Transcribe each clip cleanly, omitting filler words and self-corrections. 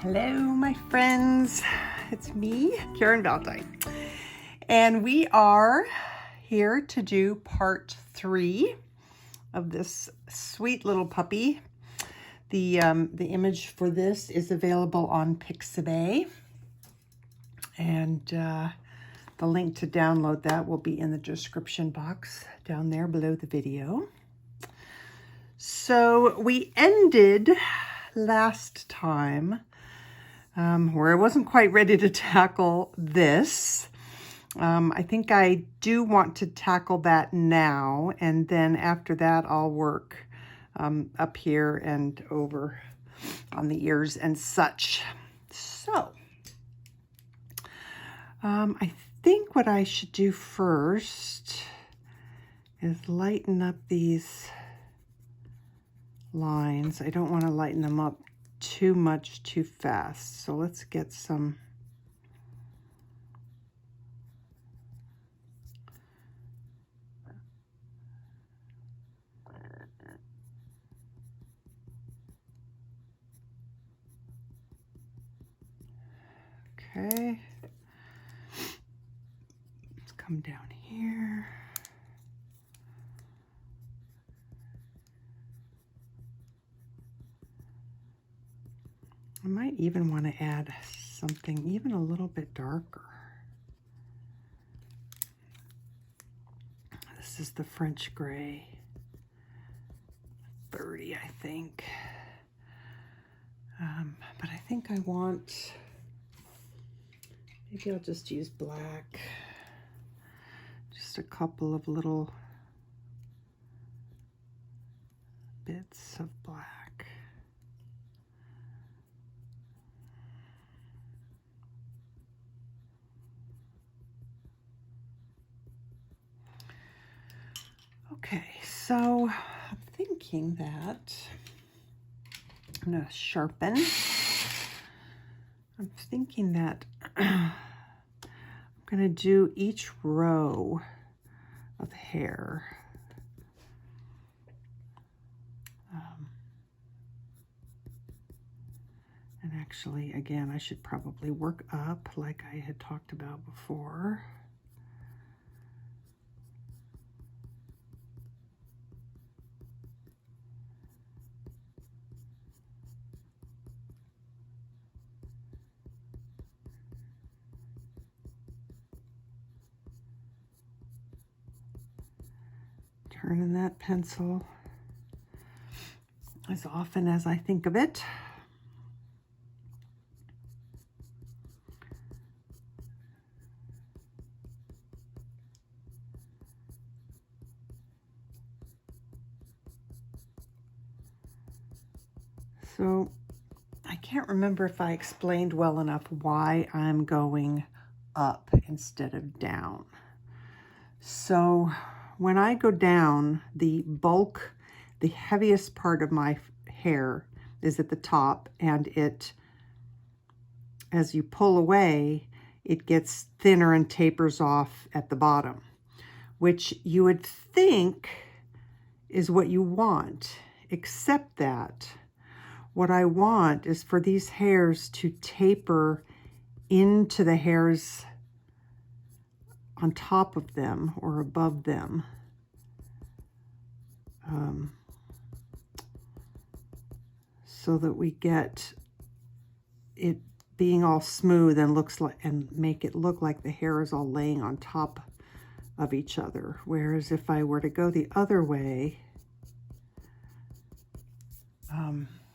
Hello, my friends. It's me, Caran Valentine, and we are here to do part 3 of this sweet little puppy. The image for this is available on Pixabay, and the link to download that will be in the description box down there below the video. So we ended last time where I wasn't quite ready to tackle this. I think I do want to tackle that now, and then after that I'll work up here and over on the ears and such. So I think what I should do first is lighten up these lines. I don't want to lighten them up too much too fast. So let's get some okay. Let's come down here. I might even want to add something even a little bit darker. This is the French Gray 30, I think. But I think I want, maybe I'll just use black. Just a couple of little bits of black. Okay, so I'm thinking that I'm going to sharpen. I'm thinking that I'm going to do each row of hair. And actually, again, I should probably work up like I had talked about before. Turning that pencil as often as I think of it. So I can't remember if I explained well enough why I'm going up instead of down. So when I go down, the bulk, the heaviest part of my hair is at the top, and it, as you pull away, it gets thinner and tapers off at the bottom, which you would think is what you want, except that what I want is for these hairs to taper into the hairs on top of them or above them. So that we get it being all smooth and looks like, and make it look like the hair is all laying on top of each other. Whereas if I were to go the other way,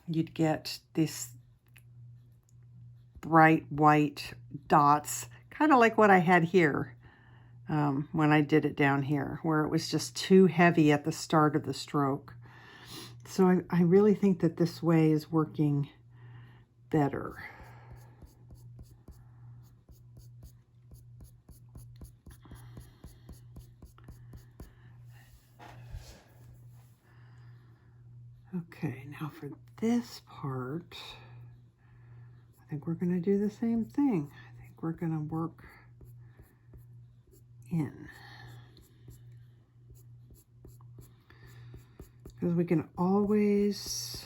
you'd get this bright white dots, kind of like what I had here when I did it down here, where it was just too heavy at the start of the stroke. So I really think that this way is working better. Okay, now for this part, I think we're going to do the same thing. I think we're going to work in. Because we can always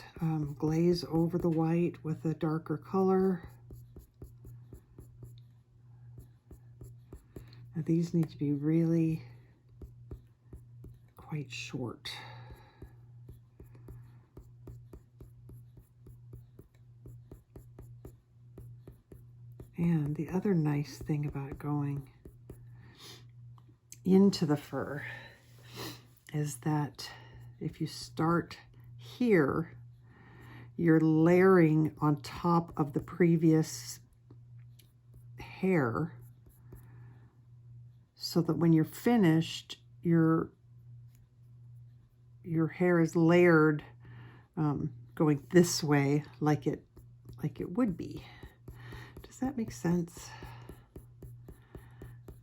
glaze over the white with a darker color. Now these need to be really quite short. And the other nice thing about going into the fur is that if you start here, you're layering on top of the previous hair so that when you're finished, your hair is layered going this way like it would be. Does that make sense?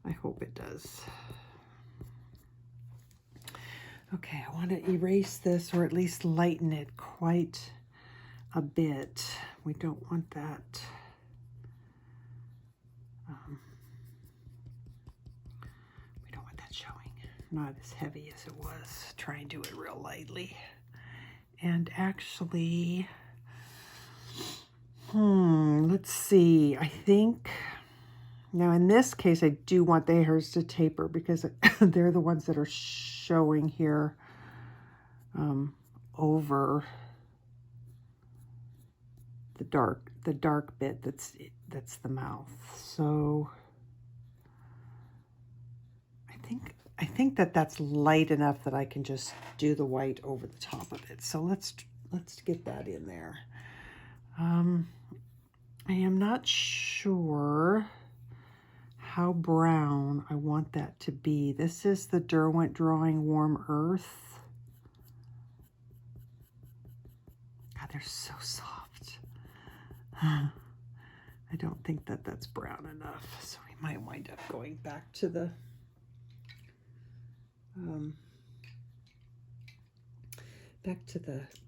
I hope it does. Okay, I want to erase this, or at least lighten it quite a bit. We don't want that. We don't want that showing. Not as heavy as it was. Try and do it real lightly. And actually, let's see. I think, now in this case, I do want the hairs to taper because they're the ones that are showing here over the dark bit that's the mouth. So I think that's light enough that I can just do the white over the top of it. So let's get that in there. I am not sure how brown I want that to be. This is the Derwent Drawing Warm Earth. God, they're so soft. I don't think that's brown enough, so we might wind up going back to the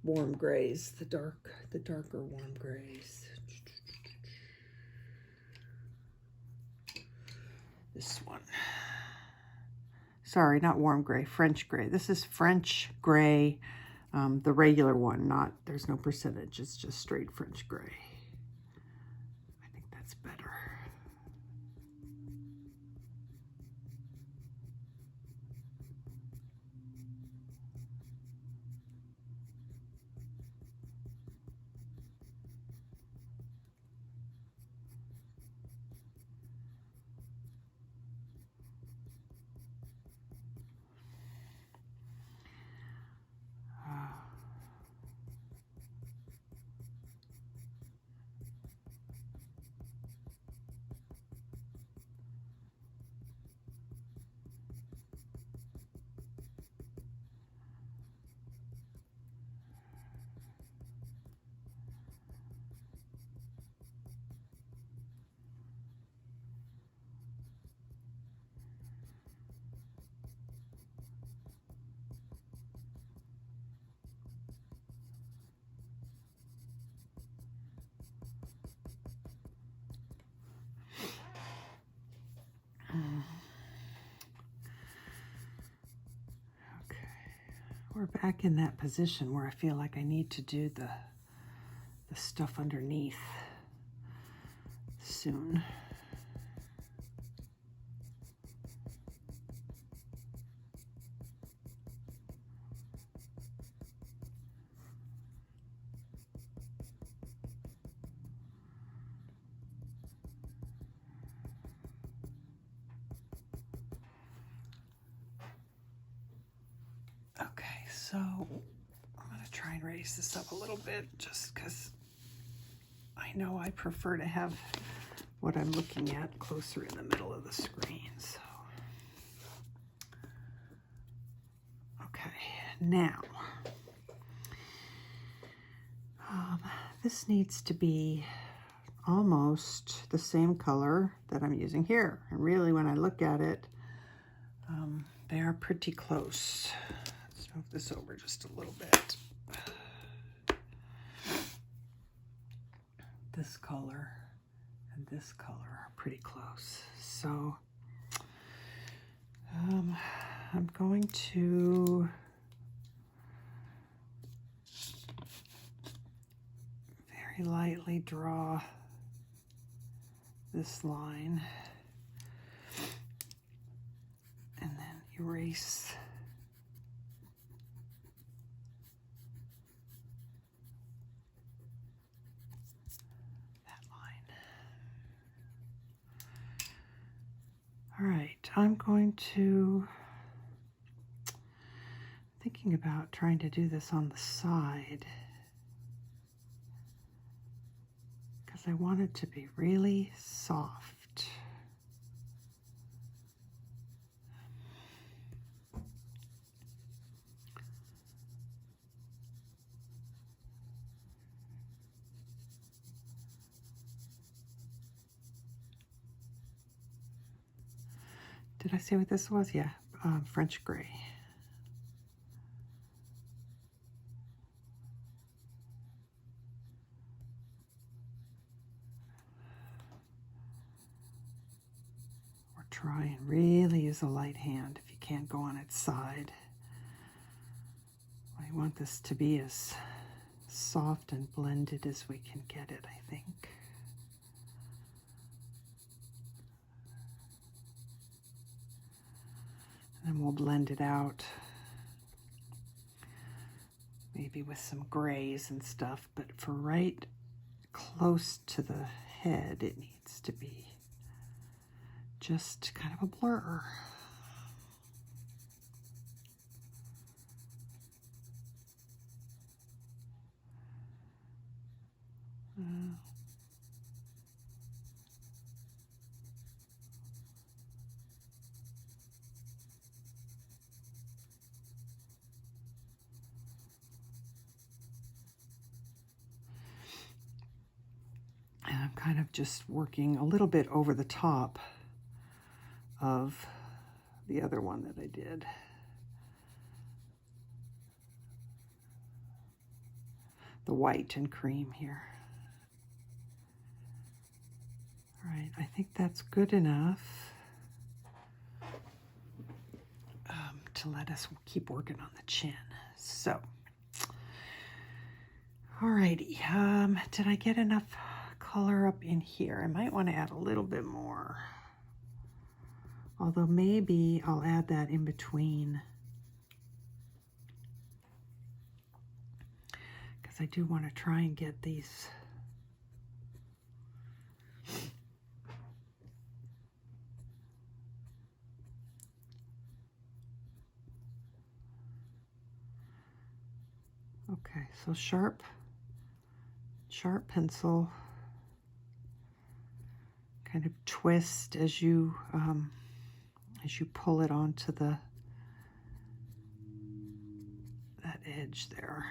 warm grays, the darker warm grays. This one. Sorry, not warm gray, French gray. This is French gray, the regular one, there's no percentage, it's just straight French gray. I think that's better. We're back in that position where I feel like I need to do the stuff underneath soon. Okay, so I'm going to try and raise this up a little bit just because I know I prefer to have what I'm looking at closer in the middle of the screen. So, okay, now this needs to be almost the same color that I'm using here. And really, when I look at it, they are pretty close. Let's move this over just a little bit. This color and this color are pretty close. So I'm going to very lightly draw this line and then erase that line. All right, I'm going to, thinking about trying to do this on the side because I want it to be really soft. Did I say what this was? Yeah, French gray. Or try and really use a light hand if you can't go on its side. I want this to be as soft and blended as we can get it, I think. And we'll blend it out, maybe with some grays and stuff, but for right close to the head, it needs to be just kind of a blur. And I'm kind of just working a little bit over the top of the other one that I did. The white and cream here. All right, I think that's good enough to let us keep working on the chin. So, all righty, did I get enough color up in here? I might want to add a little bit more. Although maybe I'll add that in between, because I do want to try and get these okay, so sharp pencil, kind of twist as you pull it onto that edge there.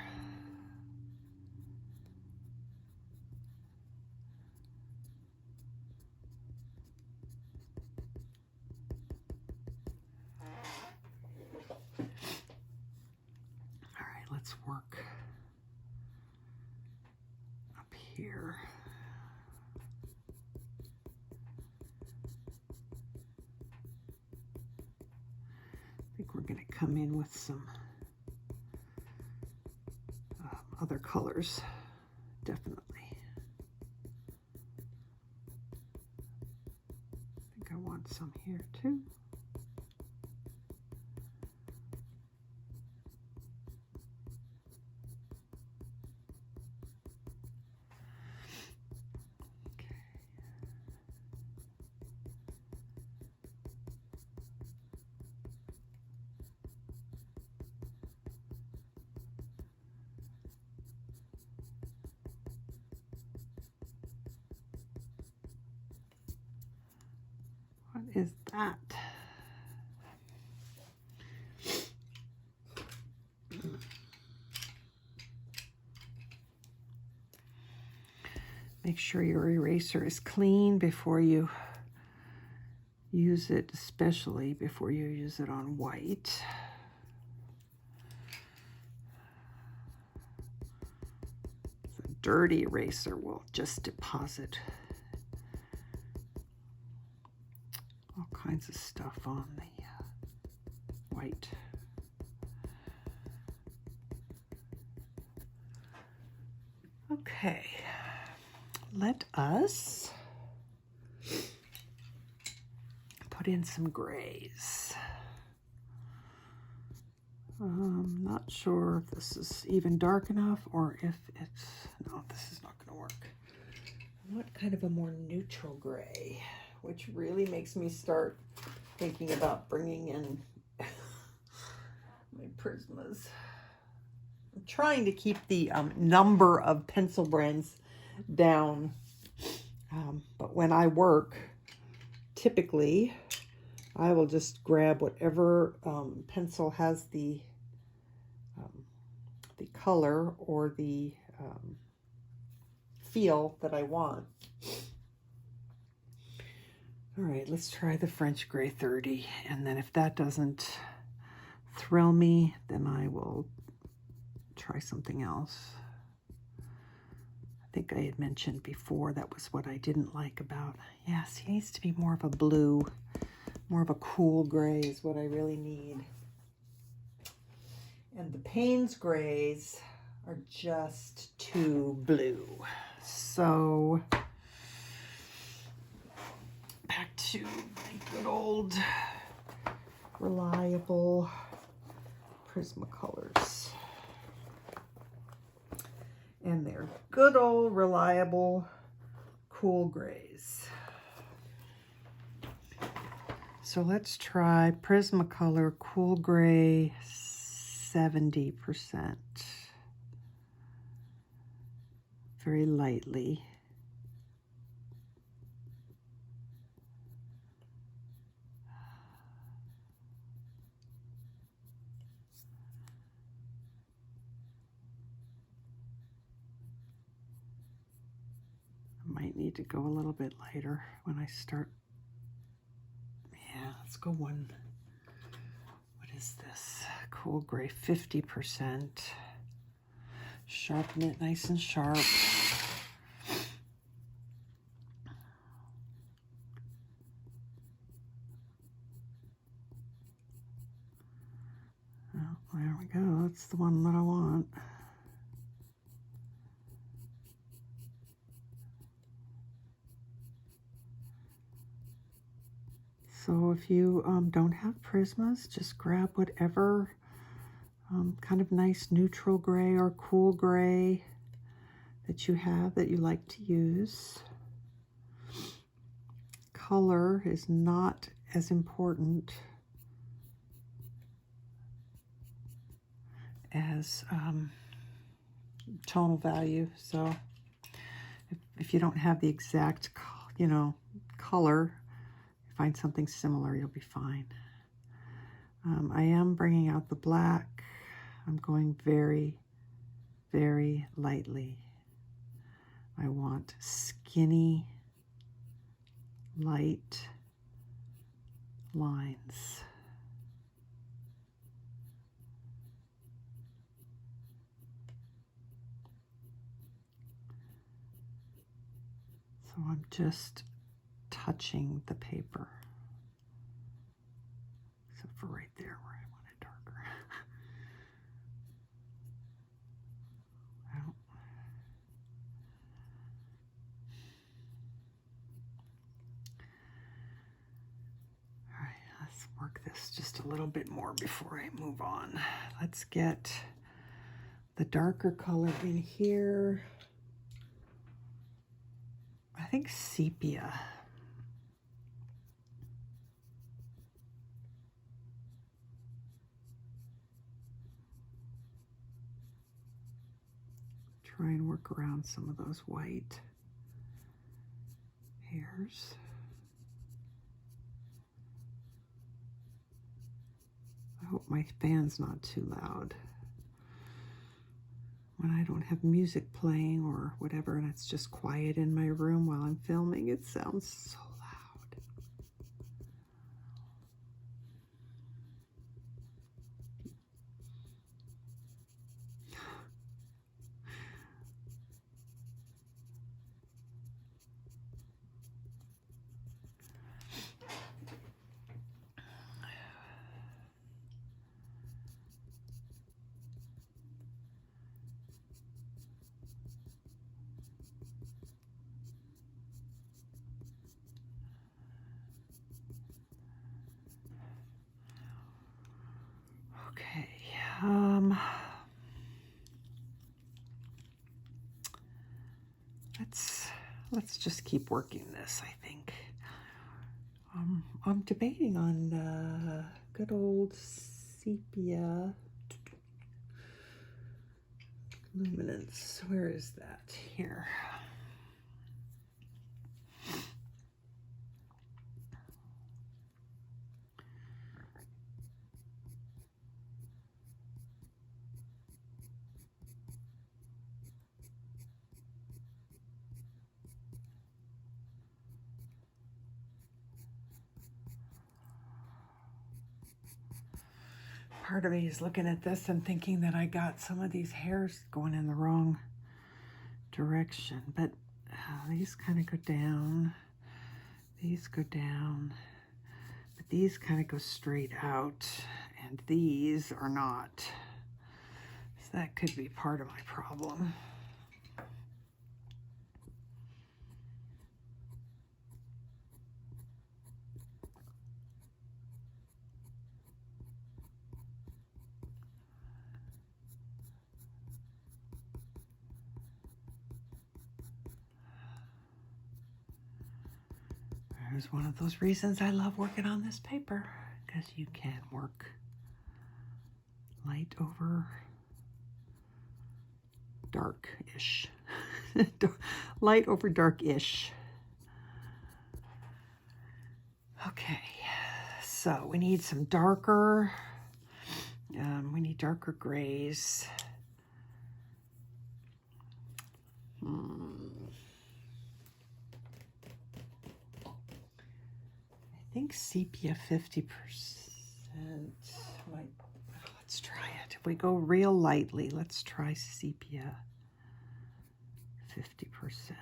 All right, let's work up here. I think we're going to come in with some other colors, definitely. I think I want some here too. What is that? Make sure your eraser is clean before you use it, especially before you use it on white. A dirty eraser will just deposit all kinds of stuff on the white. Okay. let us put in some grays. Not sure if this is even dark enough or if it's, no, this is not going to work. I want kind of a more neutral gray, which really makes me start thinking about bringing in my Prismas. I'm trying to keep the number of pencil brands down, but when I work, typically I will just grab whatever pencil has the color or the feel that I want. All right, let's try the French Gray 30, and then if that doesn't thrill me, then I will try something else. I think I had mentioned before that was what I didn't like about, yes, he needs to be more of a blue, more of a cool gray is what I really need. And the Payne's grays are just too blue. So back to my good old reliable Prismacolors. And they're good old reliable cool grays. So let's try Prismacolor Cool Gray 70%. Very lightly. I might need to go a little bit lighter when I start. Yeah, let's go one. What is this? Cool Gray 50%. Sharpen it nice and sharp. Oh, there we go. That's the one that I want. So if you don't have Prismas, just grab whatever kind of nice neutral gray or cool gray that you have that you like to use. Color is not as important as tonal value. So if you don't have the exact, color, find something similar, you'll be fine. I am bringing out the black. I'm going very, very lightly. I want skinny, light lines. So I'm just touching the paper. Except for right there where I want it darker. Well, all right, let's work this just a little bit more before I move on. Let's get the darker color in here. I think Sepia. Try and work around some of those white hairs. I hope my fan's not too loud. When I don't have music playing or whatever, and it's just quiet in my room while I'm filming, it sounds so loud. Okay. Let's just keep working this, I think. I'm debating on good old Sepia Luminance. Where is that? Here. Part of me is looking at this and thinking that I got some of these hairs going in the wrong direction, but these kind of go down, these go down, but these kind of go straight out, and these are not. So that could be part of my problem. There's one of those reasons I love working on this paper, because you can work light over dark-ish. Light over dark-ish. Okay, so we need some darker, we need darker grays. I think sepia 50% might, let's try it. If we go real lightly, let's try sepia 50%.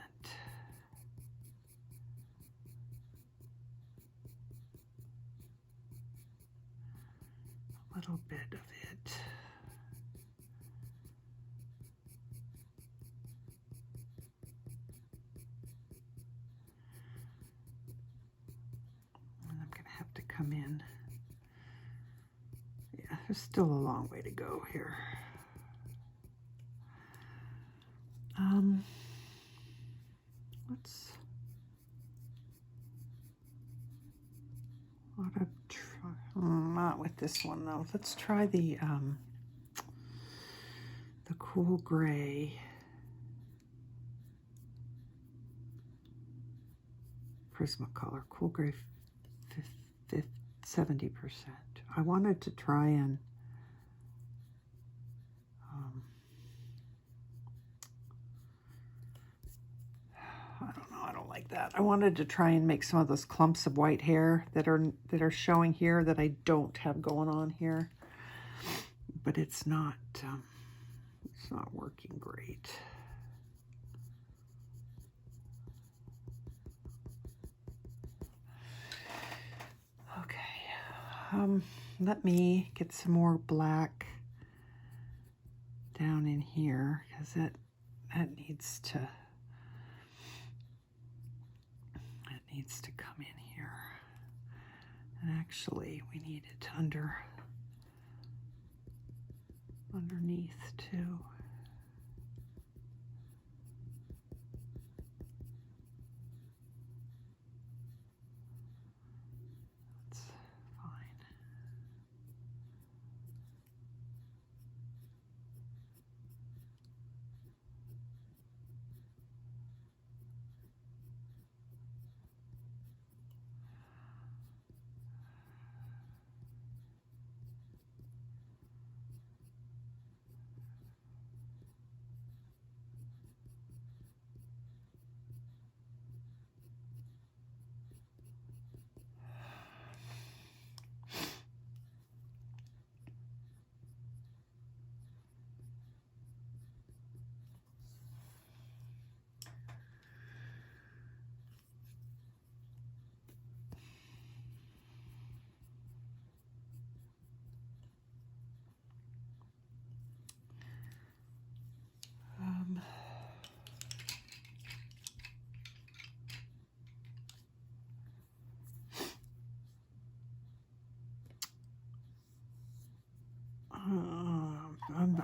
A little bit of it. To come in. Yeah, there's still a long way to go here. Let's try, not with this one though. Let's try the cool gray. Prismacolor, cool gray 70%. I wanted to try and I don't know, I don't like that. I wanted to try and make some of those clumps of white hair that are showing here that I don't have going on here, but it's not working great. Let me get some more black down in here, because that needs to come in here. And actually we need it underneath too.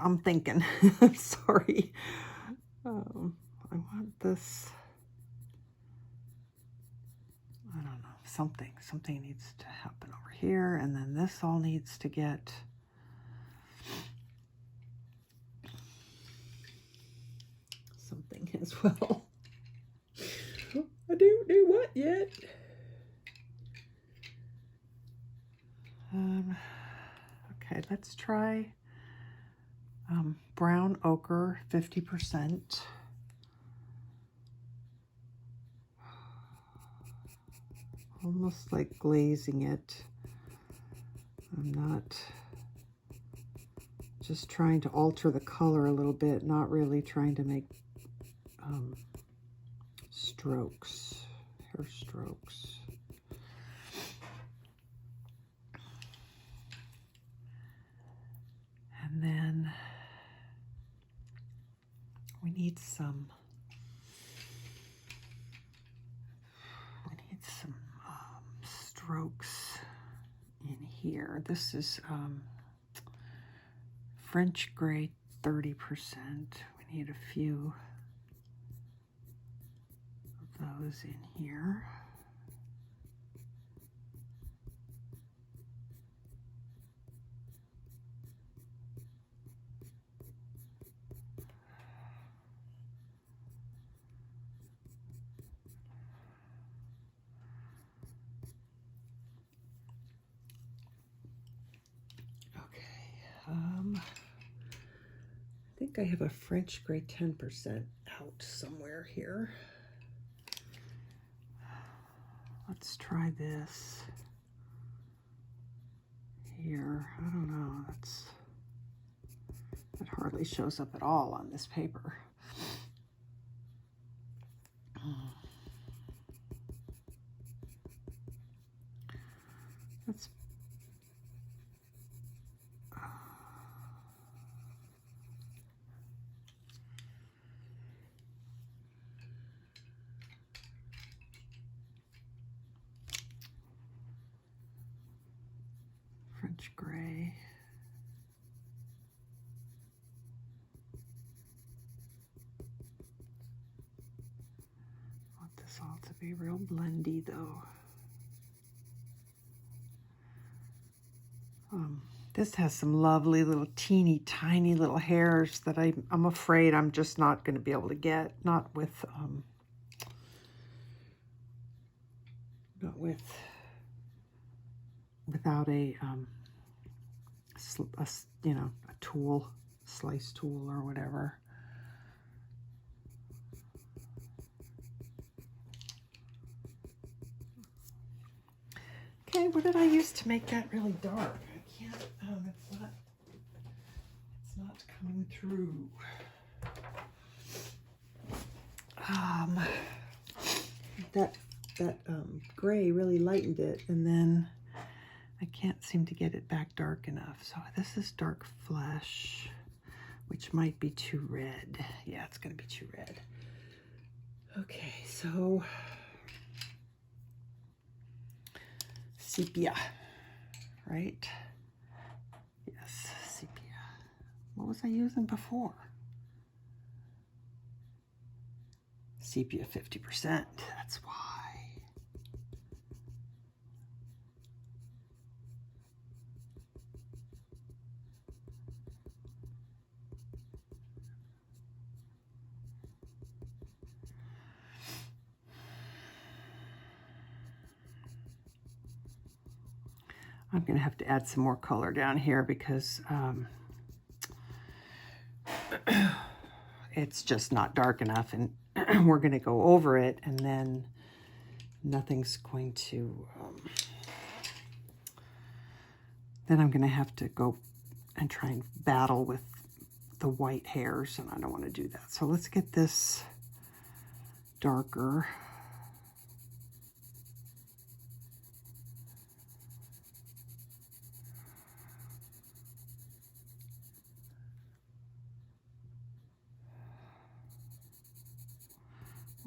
I'm thinking. I'm sorry. I want this. I don't know. Something needs to happen over here, and then this all needs to get something as well. I don't know what yet. Okay, let's try brown ochre, 50%. Almost like glazing it. I'm not, just trying to alter the color a little bit, not really trying to make strokes, hair strokes. And then we need some strokes in here. This is French gray, 30%. We need a few of those in here. I think I have a French gray 10% out somewhere here. Let's try this here. I don't know. It hardly shows up at all on this paper. Let's French gray. I want this all to be real blendy though. This has some lovely little teeny tiny little hairs that I'm afraid I'm just not going to be able to get, not without a you know, a tool, slice tool or whatever. Okay, what did I use to make that really dark? I can't, it's not coming through. That gray really lightened it, and then I can't seem to get it back dark enough. So this is dark flesh, which might be too red. Yeah, it's gonna be too red. Okay, so sepia, right? Yes, sepia. What was I using before? Sepia 50%, that's why. I'm going to have to add some more color down here because it's just not dark enough, and we're going to go over it, and then nothing's going to, then I'm going to have to go and try and battle with the white hairs, and I don't want to do that. So let's get this darker.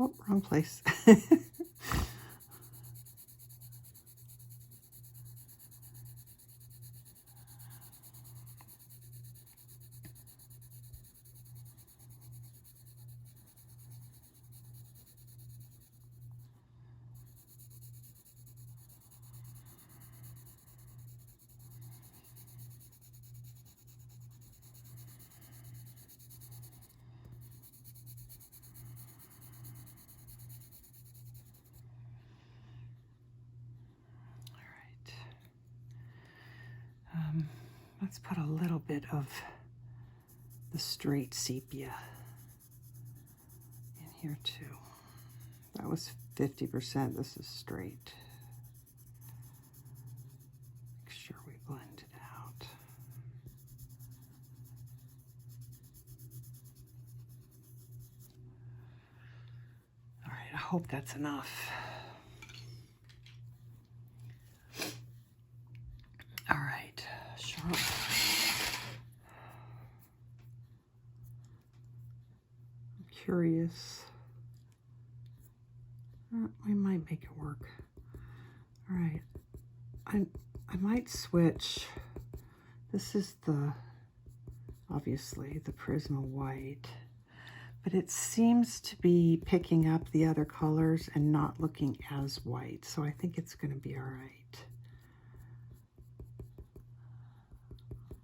Oh, wrong place. Let's put a little bit of the straight sepia in here too. That was 50%. This is straight. Make sure we blend it out. All right, I hope that's enough. All right, sharp. I'm curious. We might make it work. All right, I might switch. This is obviously the Prisma white, but it seems to be picking up the other colors and not looking as white, so I think it's going to be all right.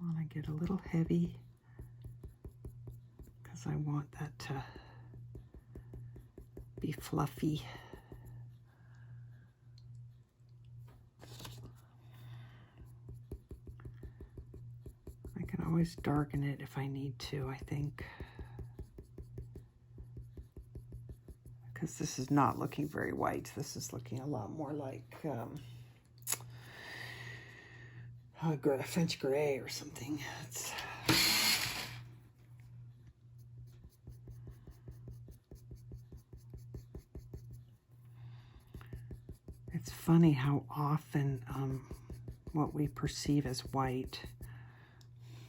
I want to get a little heavy because I want that to be fluffy. I can always darken it if I need to, I think. Because this is not looking very white. This is looking a lot more like French Grey or something. It's funny how often what we perceive as white,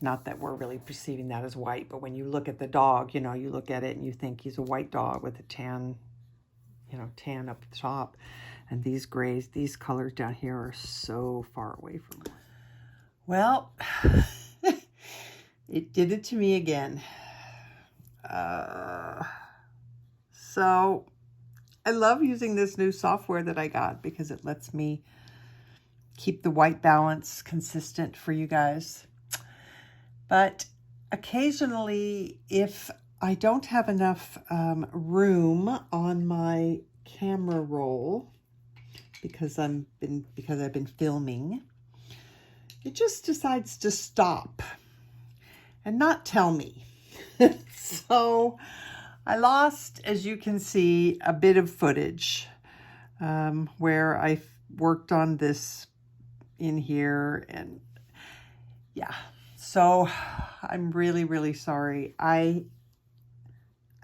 not that we're really perceiving that as white, but when you look at the dog, you know, you look at it and you think he's a white dog with a tan, you know, tan up the top. And these grays, these colors down here are so far away from it. Well, it did it to me again. So I love using this new software that I got because it lets me keep the white balance consistent for you guys. But occasionally, if I don't have enough room on my camera roll because I've been filming, it just decides to stop and not tell me. So I lost, as you can see, a bit of footage where I worked on this in here, and yeah. So I'm really, really sorry. I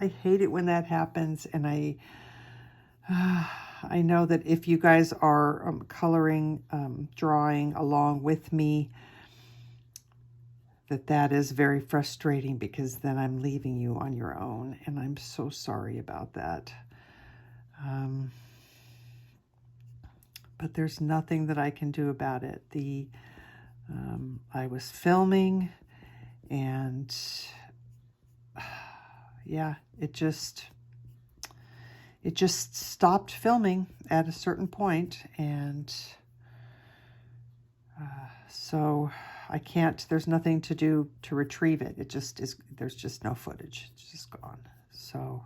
hate it when that happens, and I know that if you guys are coloring, drawing along with me, that is very frustrating because then I'm leaving you on your own, and I'm so sorry about that. But there's nothing that I can do about it. I was filming, and yeah, it just stopped filming at a certain point, and so I can't, there's nothing to do to retrieve it. It just is, there's just no footage. It's just gone. So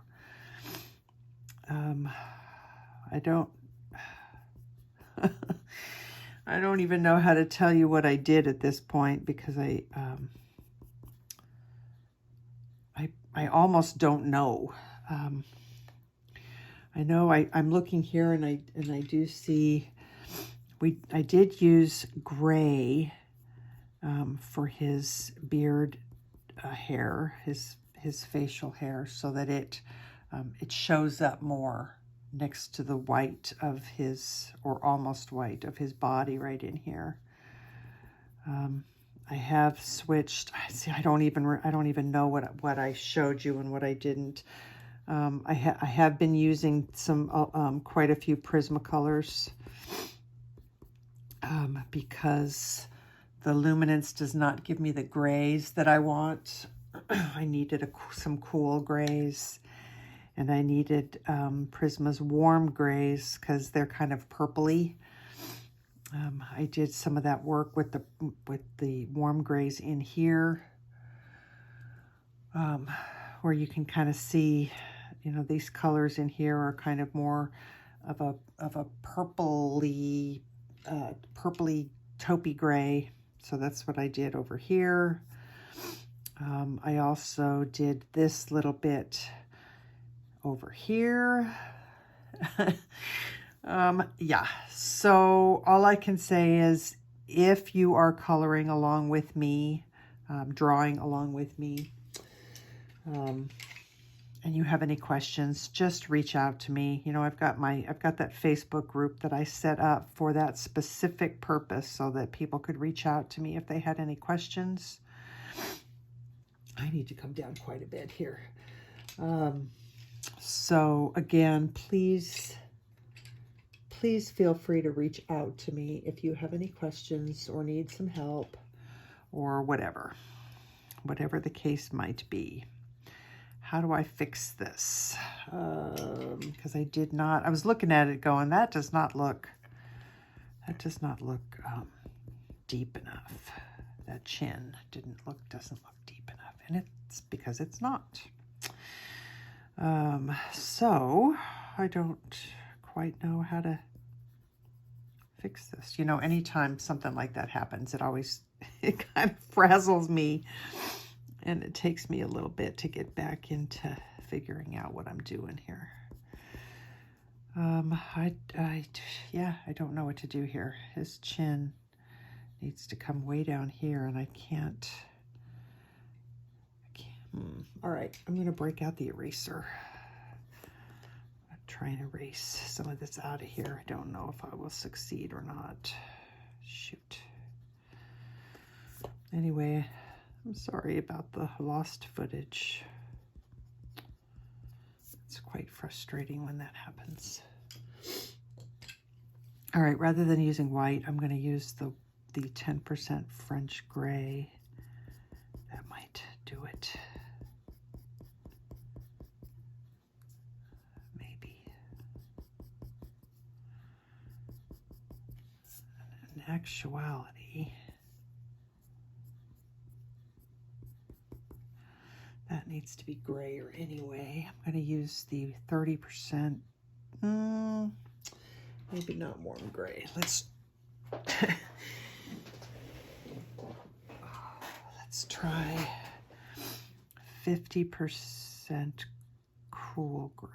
I don't I don't even know how to tell you what I did at this point, because I almost don't know. I know I'm looking here, and I do see I did use gray for his beard hair, his facial hair, so that it shows up more next to the white of his, or almost white of his body right in here. I have switched. See, I don't even know what I showed you and what I didn't. I have been using some quite a few Prismacolors because the Luminance does not give me the grays that I want. I needed some cool grays, and I needed Prisma's warm grays because they're kind of purpley. I did some of that work with the warm grays in here, where you can kind of see, you know, these colors in here are kind of more of a purpley taupey gray, So that's what I did over here. I also did this little bit over here. Yeah, so all I can say is if you are coloring along with me, drawing along with me, and you have any questions, just reach out to me. You know, I've got that Facebook group that I set up for that specific purpose so that people could reach out to me if they had any questions. I need to come down quite a bit here. So again, please feel free to reach out to me if you have any questions or need some help or whatever the case might be. How do I fix this? Because I was looking at it going, that does not look deep enough. That chin doesn't look deep enough, and it's because it's not. So I don't quite know how to fix this. You know, anytime something like that happens, it kind of frazzles me, and it takes me a little bit to get back into figuring out what I'm doing here. I don't know what to do here. His chin needs to come way down here, and I can't. All right, I'm going to break out the eraser. Try and erase some of this out of here. I don't know if I will succeed or not. Shoot. Anyway, I'm sorry about the lost footage. It's quite frustrating when that happens. All right, rather than using white, I'm going to use the 10% French gray. That might do it. Actuality, that needs to be grayer anyway. I'm going to use the 30%, maybe not warm gray. Let's try 50% cool gray.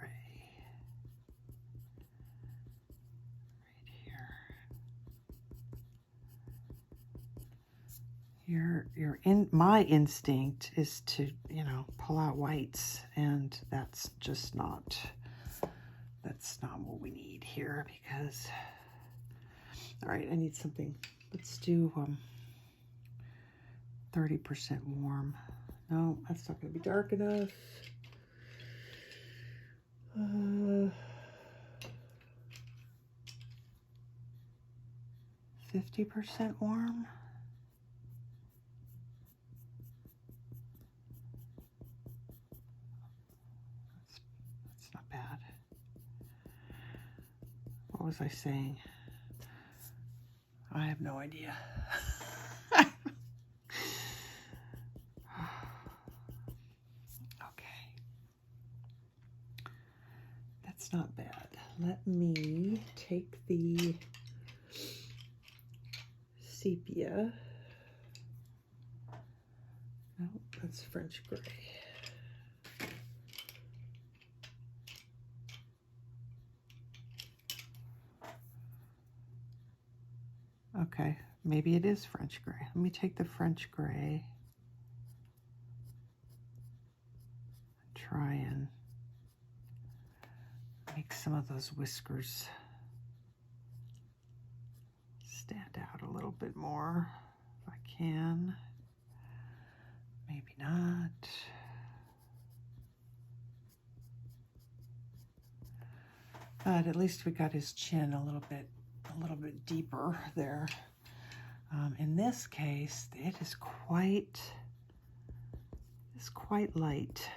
My instinct is to, you know, pull out whites, and that's not what we need here, because, all right, I need something. Let's do 30% warm. No, that's not going to be dark enough. 50% warm. Bad. What was I saying? I have no idea. Okay. That's not bad. Let me take the sepia. No, that's French gray. Okay, maybe it is French gray. Let me take the French gray and try and make some of those whiskers stand out a little bit more if I can. Maybe not. But at least we got his chin a little bit deeper there. In this case, it is quite light.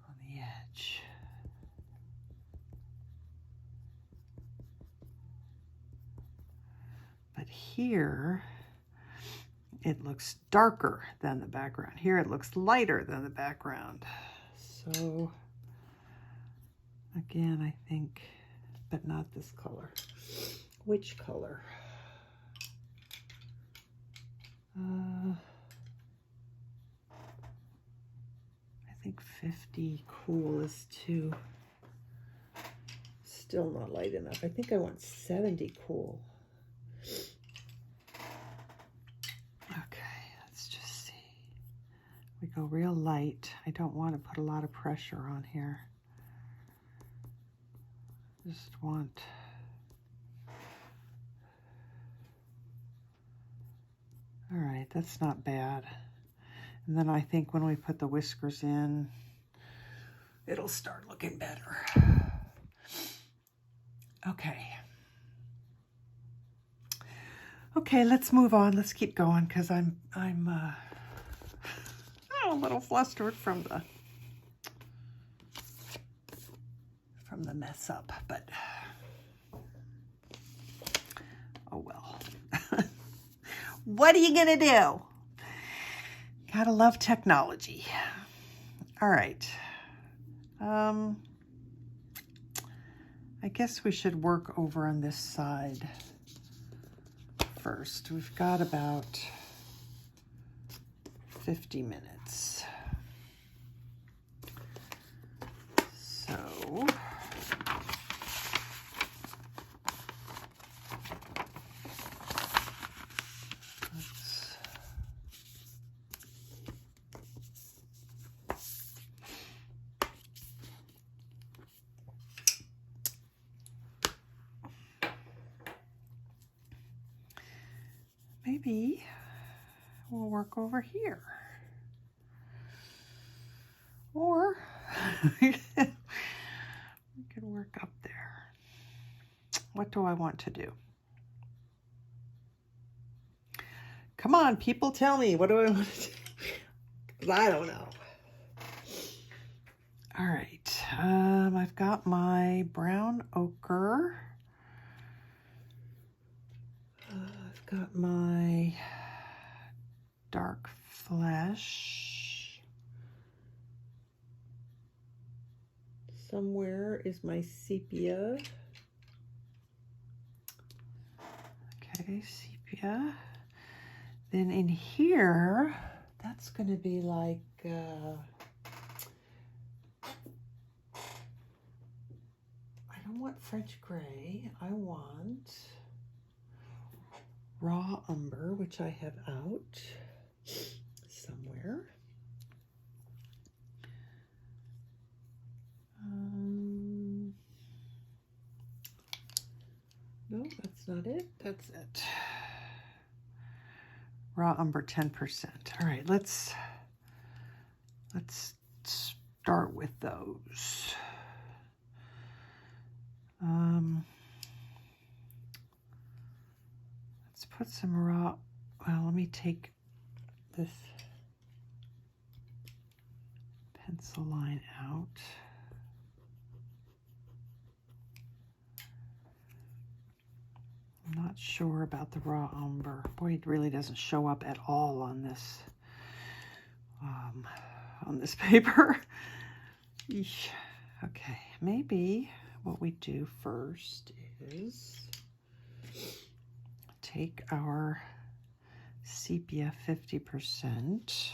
On the edge. But here, it looks darker than the background. Here it looks lighter than the background. So Again, I think, but not this color. Which color? I think 50 cool is too, still not light enough. I think I want 70 cool. Okay, let's just see. We go real light. I don't want to put a lot of pressure on here. Just want, all right, that's not bad. And then I think when we put the whiskers in, it'll start looking better. Okay. Okay, let's move on. Let's keep going because I'm a little flustered from the mess up, but oh well. What are you gonna do? Gotta love technology. All right. I guess we should work over on this side first. We've got about 50 minutes. So maybe we'll work over here. Or we could work up there. What do I want to do? Come on, people, tell me. What do I want to do? 'Cause I don't know. All right. I've got my brown ochre. I've got my dark flesh. Somewhere is my sepia. Okay, sepia. Then in here, that's going to be like, I don't want French gray. I want raw umber, which I have out somewhere. No, that's not it. That's it. Raw umber 10%. All right, let's start with those. Let's put some raw. Well, let me take this pencil line out. I'm not sure about the raw umber. Boy, it really doesn't show up at all on this paper. Eesh. Okay, maybe what we do first is take our sepia 50%.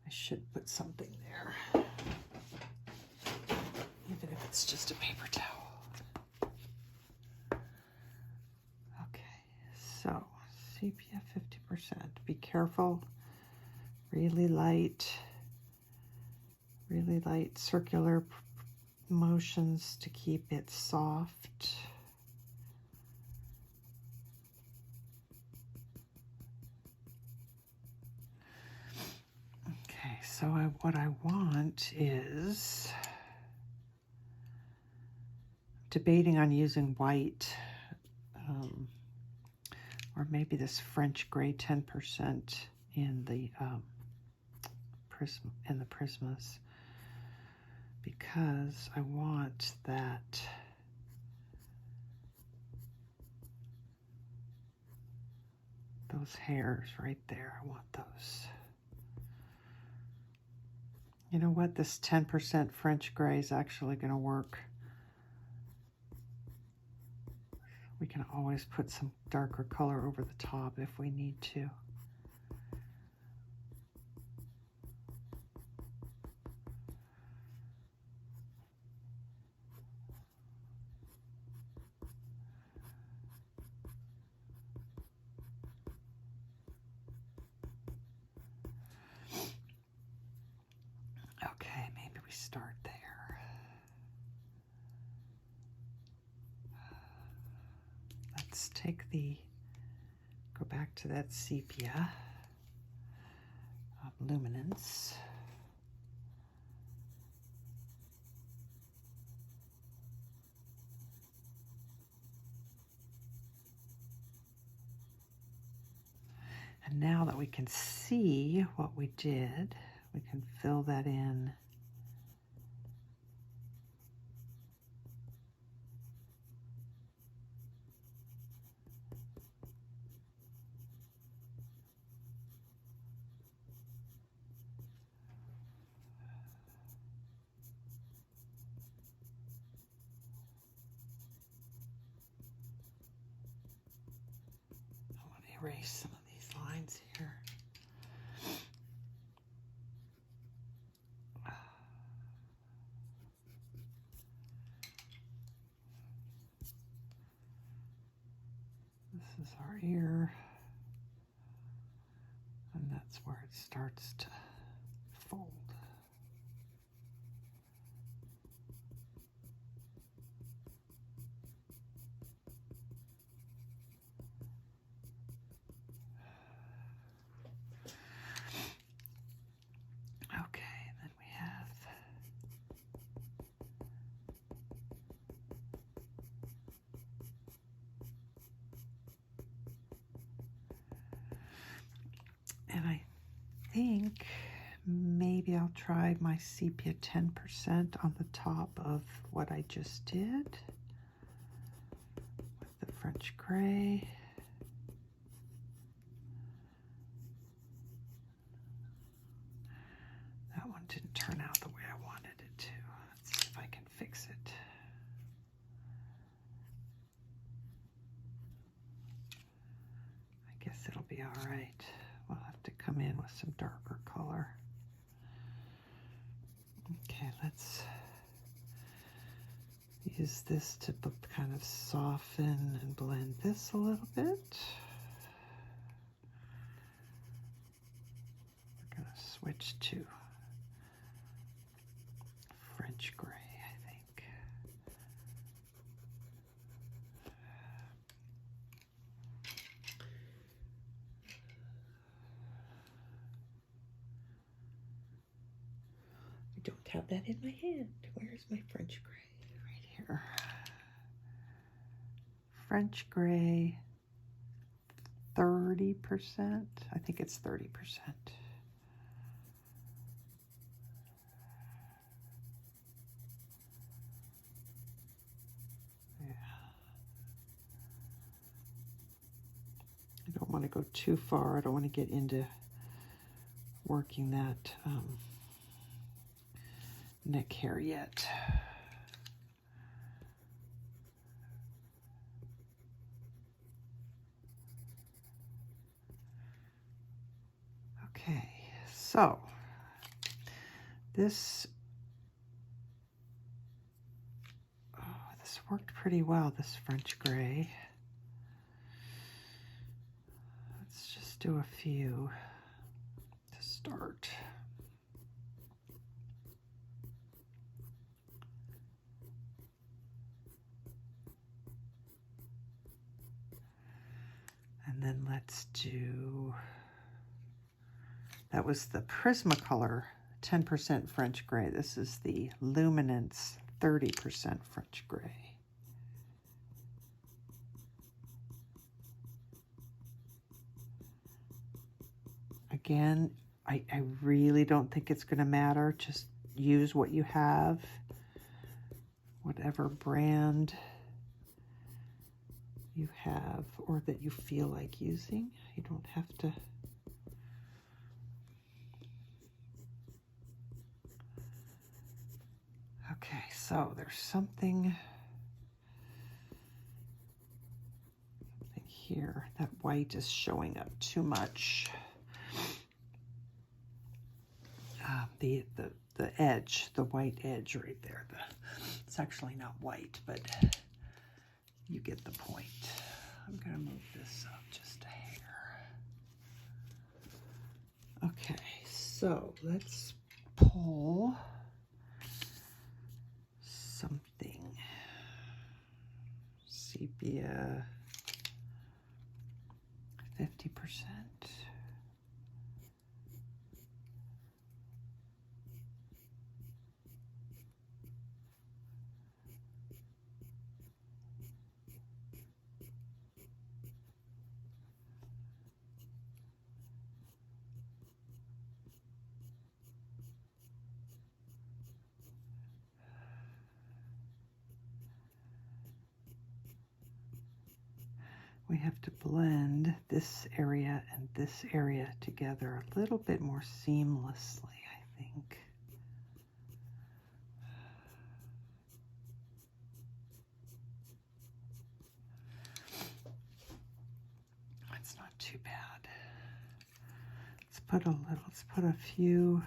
I should put something there, even if it's just a paper towel. Okay, so sepia 50%. Be careful. Really light circular motions to keep it soft. Okay, so what I want is, debating on using white, or maybe this French gray 10% in the Prismas, because I want that those hairs right there. I want those. You know what? This 10% French gray is actually going to work. We can always put some darker color over the top if we need to. Okay, maybe we start there. Let's take go back to that Sepia Luminance. And now that we can see what we did, we can fill that in. I want to erase some of these lines here. This is our ear, and that's where it starts to fold. Okay, then we have and I think maybe I'll try my sepia 10% on the top of what I just did with the French gray. That one didn't turn out the way I wanted it to. Let's see if I can fix it. I guess it'll be all right. We'll have to come in with some darker color. Okay, let's use this to kind of soften and blend this a little bit. We're going to switch to French gray, I think. I don't have that in my hand. Where's my French gray? Right here. French gray, 30%. I think it's 30%. Yeah. I don't want to go too far. I don't want to get into working that neck hair yet. Okay, so this worked pretty well, this French gray. Let's just do a few to start. And then let's do, that was the Prismacolor 10% French gray. This is the Luminance 30% French gray. Again, I really don't think it's going to matter. Just use what you have, whatever brand you have or that you feel like using. You don't have to. Okay, so there's something here. That white is showing up too much. The edge, the white edge right there. It's actually not white, but you get the point. I'm going to move this up just a hair. Okay, so let's pull something. Sepia, 50%. We have to blend this area and this area together a little bit more seamlessly, I think. That's not too bad. Let's put a few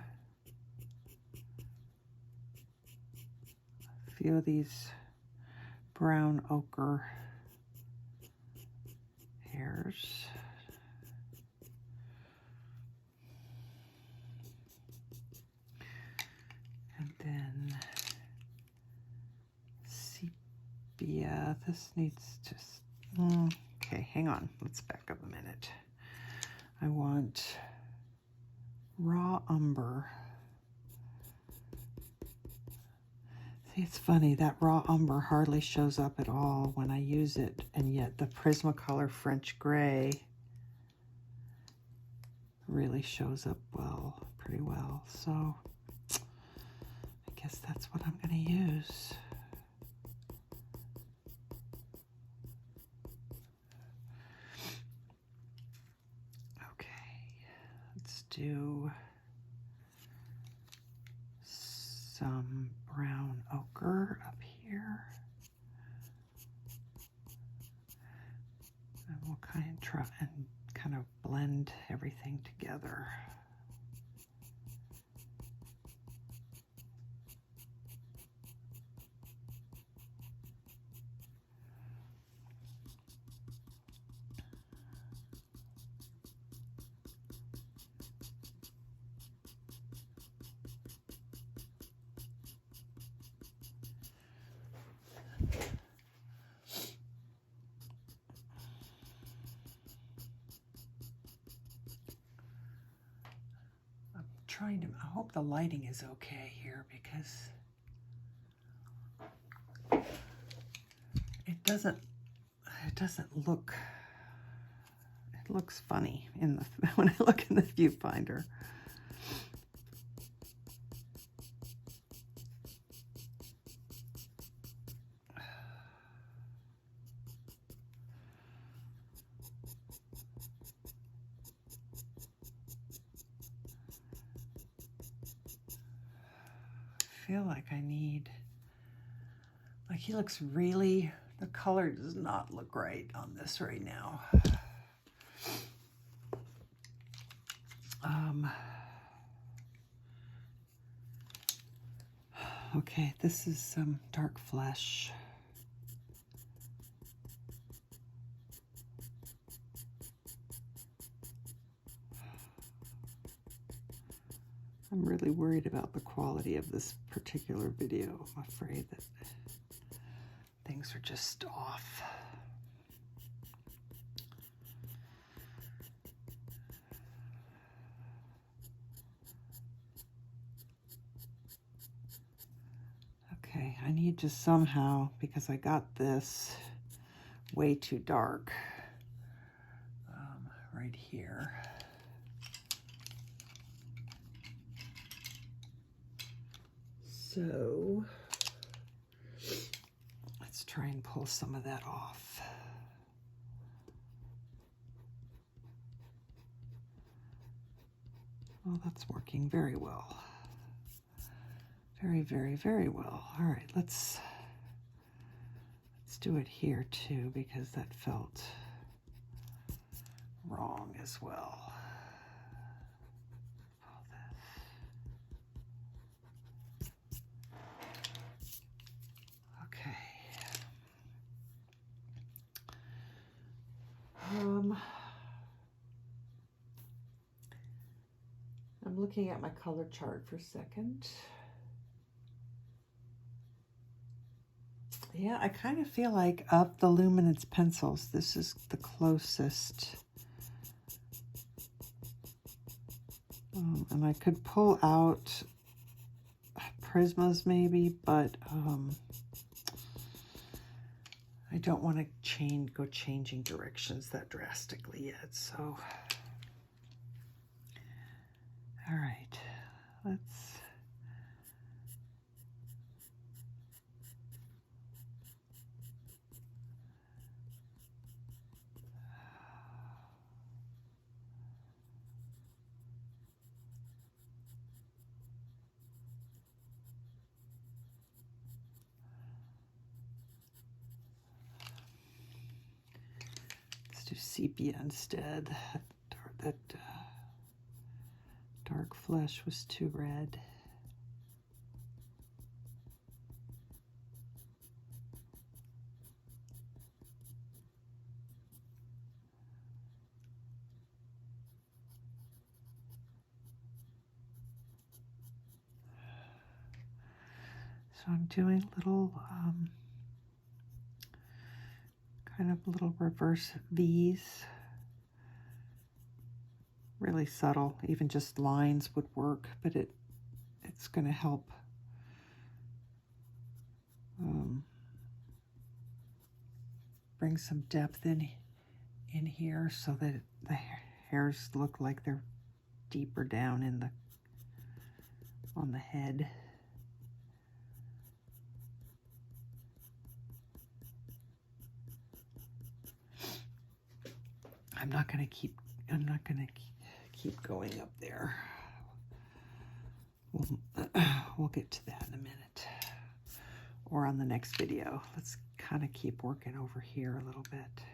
of these brown ochre hairs. And then sepia. This needs just, okay, hang on. Let's back up a minute. I want raw umber. See, it's funny, that raw umber hardly shows up at all when I use it, and yet the Prismacolor French Gray really shows up well, pretty well. So I guess that's what I'm going to use. Okay, let's do some brown ochre up here. And we'll kind of blend everything together. I hope the lighting is okay here because it doesn't look, it looks funny in the when I look in the viewfinder. I feel like I need, like he looks really, the color does not look right on this right now. Okay, this is some dark flesh. I'm really worried about the quality of this particular video. I'm afraid that things are just off. Okay, I need to somehow, because I got this way too dark right here. So let's try and pull some of that off. Well, that's working very well. Very, very, very well. All right, let's do it here too, because that felt wrong as well. All this. Okay. I'm looking at my color chart for a second. Yeah, I kind of feel like of the Luminance pencils, this is the closest. And I could pull out Prismas maybe, but I don't want to go changing directions that drastically yet. So, all right, let's. Do sepia instead. That dark flesh was too red. So I'm doing little kind of little reverse V's. Really subtle, even just lines would work, but it's going to help bring some depth in here so that the hairs look like they're deeper down in on the head. I'm not going to keep going up there. We'll get to that in a minute, or on the next video. Let's kind of keep working over here a little bit.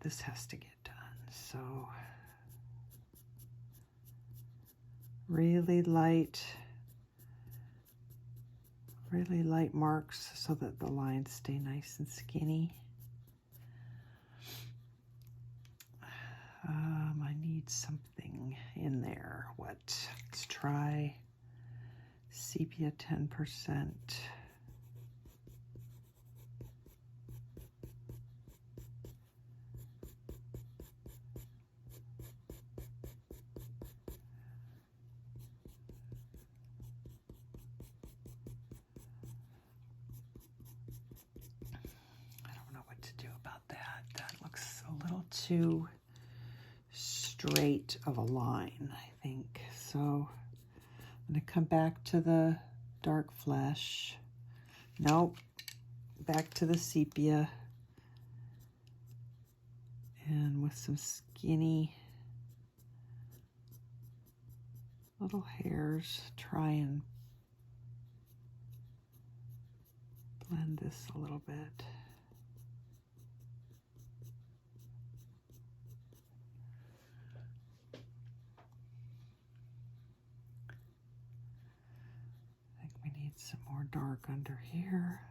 This has to get done. So really light marks so that the lines stay nice and skinny. I need something in there. Let's try sepia 10%. I don't know what to do about that. That looks a little too straight of a line, I think. So I'm going to come back to the dark flesh. Nope. Back to the sepia. And with some skinny little hairs, try and blend this a little bit. Some more dark under here.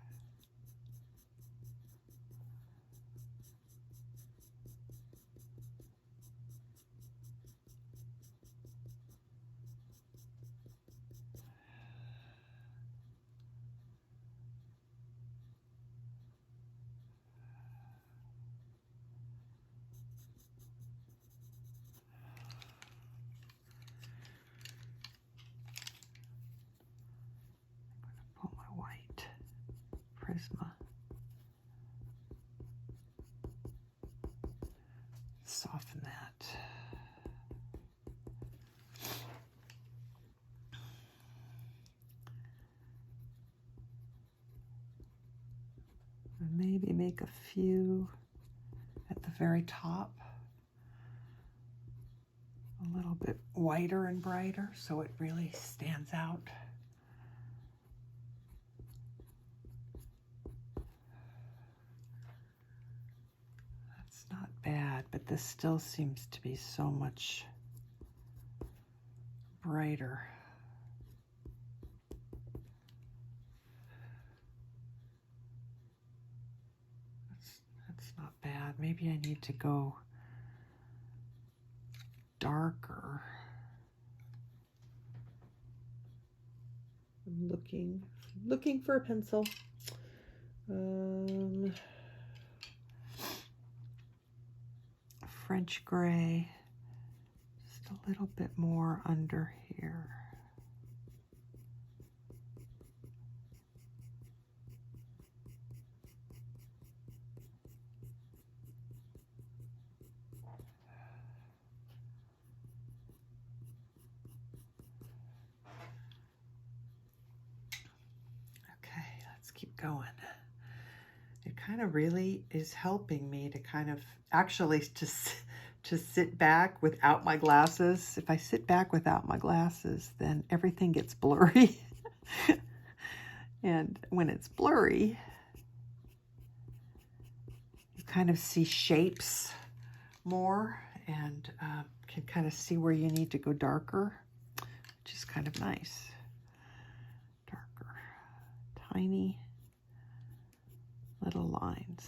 Pull my white Prisma. Soften that. And maybe make a few at the very top. A little bit whiter and brighter so it really stands out. That's not bad, but this still seems to be so much brighter. That's not bad. Maybe I need to go darker. I'm looking for a pencil. French gray, just a little bit more under here. Keep going. It kind of really is helping me to kind of actually to sit back without my glasses. If I sit back without my glasses, then everything gets blurry. And when it's blurry, you kind of see shapes more and can kind of see where you need to go darker, which is kind of nice. Darker, tiny little lines.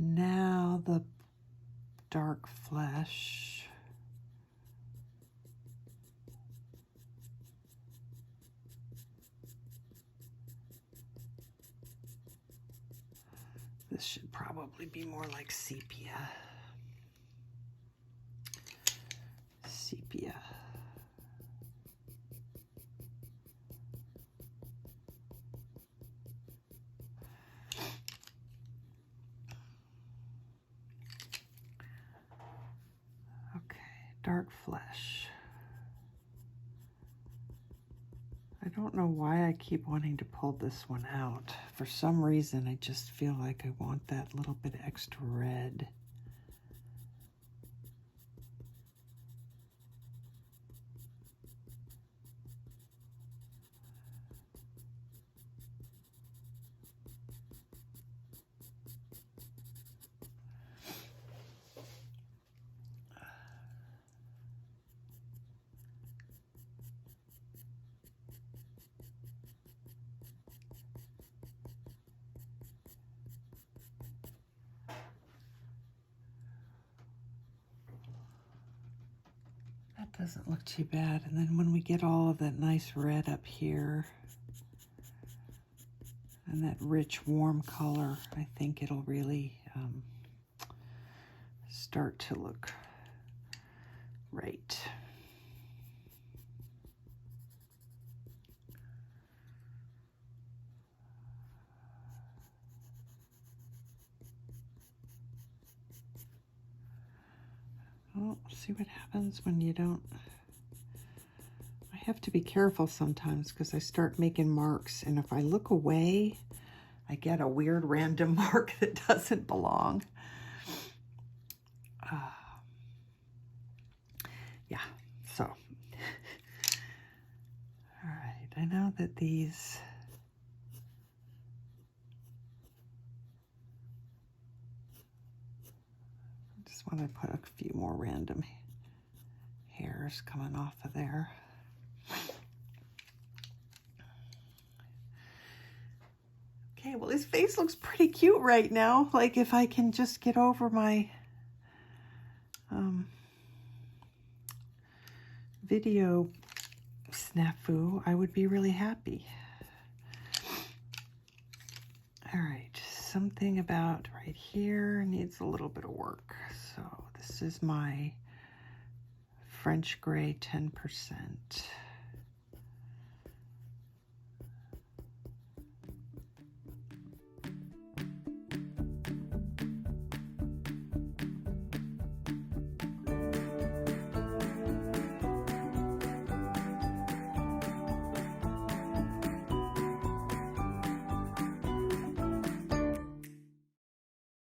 Now the dark flesh. This should probably be more like sepia. Sepia. Dark flesh. I don't know why I keep wanting to pull this one out. For some reason, I just feel like I want that little bit extra red. Doesn't look too bad. And then when we get all of that nice red up here and that rich warm color, I think it'll really start to look right. Oh, see what happens when you don't. I have to be careful sometimes because I start making marks, and if I look away, I get a weird random mark that doesn't belong. Yeah, so. All right, I know that these. I want to put a few more random hairs coming off of there. Okay, well, his face looks pretty cute right now. Like, if I can just get over my video snafu, I would be really happy. All right, something about right here needs a little bit of work. So this is my French gray 10%.